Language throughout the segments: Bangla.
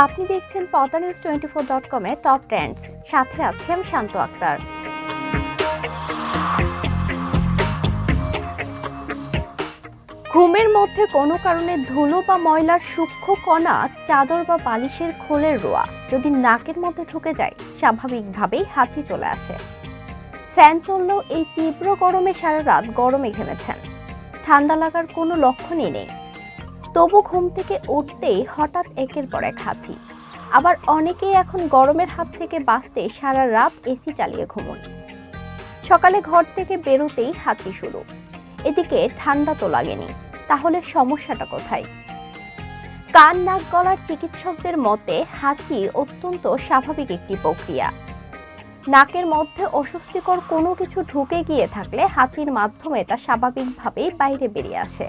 আপনি দেখছেন padmanews24.com এর টপ ট্রেন্ডস। সাথে আছি আমি শান্ত আক্তার। ঘুমের মধ্যে কোনো কারণে ধুলো বা ময়লার সূক্ষ্ম কণা, চাদর বা বালিশের খোলের রোয়া যদি নাকের মধ্যে ঢুকে যায়, স্বাভাবিকভাবেই হাঁচি চলে আসে। ফ্যান চললেও এই তীব্র গরমে সারা রাত গরমে ঘেমেছেন, ঠান্ডা লাগার কোনো লক্ষণই নেই, তবু ঘুম থেকে উঠতেই হঠাৎ একের পর এক হাঁচি। আবার অনেকেই এখন গরমের হাত থেকে বাঁচতে সারা রাত এসি চালিয়ে ঘুমোন। সকালে ঘর থেকে বেরোতেই হাঁচি শুরু। এদিকে ঠান্ডা তো লাগেনি, তাহলে সমস্যাটা কোথায়? কান নাক গলার চিকিৎসকদের মতে হাঁচি অত্যন্ত স্বাভাবিক একটি প্রক্রিয়া। নাকের মধ্যে অস্বস্তিকর কোনো কিছু ঢুকে গিয়ে থাকলে হাঁচির মাধ্যমে তা স্বাভাবিকভাবেই বাইরে বেরিয়ে আসে।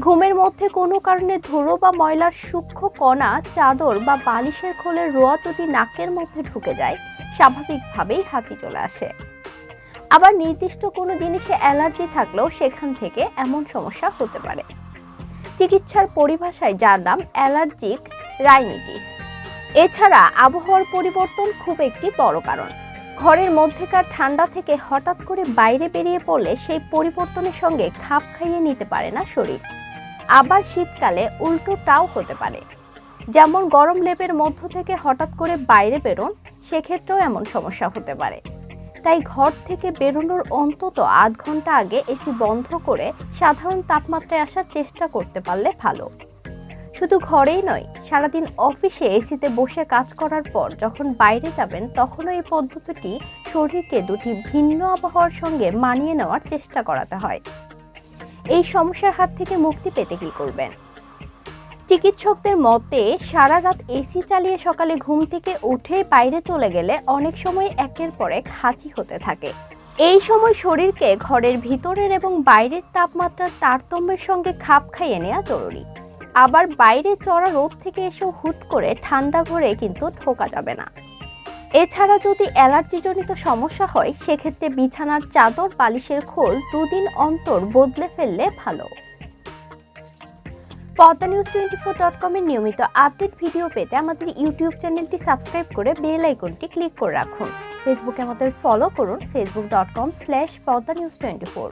ঘুমের মধ্যে কোনো কারণে ধুলো বা ময়লার সূক্ষ্ম কণা, চাদর বা বালিশের খোলের রোয়া যদি নাকের মধ্যে ঢুকে যায়, স্বাভাবিকভাবেই হাঁচি চলে আসে। আবার নির্দিষ্ট কোনো জিনিসে অ্যালার্জি থাকলেও সেখান থেকে এমন সমস্যা হতে পারে। চিকিৎসার পরিভাষায় যার নাম অ্যালার্জিক রাইনিটিস। এছাড়া আবহাওয়ার পরিবর্তন খুব একটি বড় কারণ। ঘরের মধ্যেকার ঠান্ডা থেকে হঠাৎ করে বাইরে বেরিয়ে পড়লে সেই পরিবর্তনের সঙ্গে খাপ খাইয়ে নিতে পারে না শরীর। আবার শীতকালে উল্টোটাও হতে পারে, যেমন গরম লেপের মধ্য থেকে হঠাৎ করে বাইরে বেরোন, সেক্ষেত্রেও এমন সমস্যা হতে পারে। তাই ঘর থেকে বেরোনোর অন্তত আধ ঘন্টা আগে এসি বন্ধ করে সাধারণ তাপমাত্রায় আসার চেষ্টা করতে পারলে ভালো। শুধু ঘরেই নয়, সারাদিন অফিসে এসিতে বসে কাজ করার পর যখন বাইরে যাবেন, তখনও এই পদ্ধতিটি শরীরকে দুটি ভিন্ন আবহাওয়ার সঙ্গে মানিয়ে নেওয়ার চেষ্টা করাতে হয়। এই সমস্যার হাত থেকে মুক্তি পেতে কি করবেন? চিকিৎসকদের মতে সারা রাত এসি চালিয়ে সকালে ঘুম থেকে উঠে বাইরে চলে গেলে অনেক সময় একের পর এক হাঁচি হতে থাকে। এই সময় শরীরকে ঘরের ভিতরের এবং বাইরের তাপমাত্রার তারতম্যের সঙ্গে খাপ খাইয়ে নেওয়া জরুরি। আবার বাইরে চড়া রোদ থেকে এসেও হুট করে ঠান্ডা ঘরে কিন্তু ঢোকা যাবে না। এছাড়া যদি অ্যালার্জিজনিত সমস্যা হয়, সেক্ষেত্রে বিছানার চাদর, বালিশের খোল 2 দিন অন্তর বদলে ফেললে ভালো। padmanews24.com এর নিয়মিত আপডেট ভিডিও পেতে আমাদের ইউটিউব চ্যানেলটি সাবস্ক্রাইব করে বেল আইকনটি ক্লিক করে রাখুন। ফেসবুকে আমাদের ফলো করুন, facebook.com/padmanews24।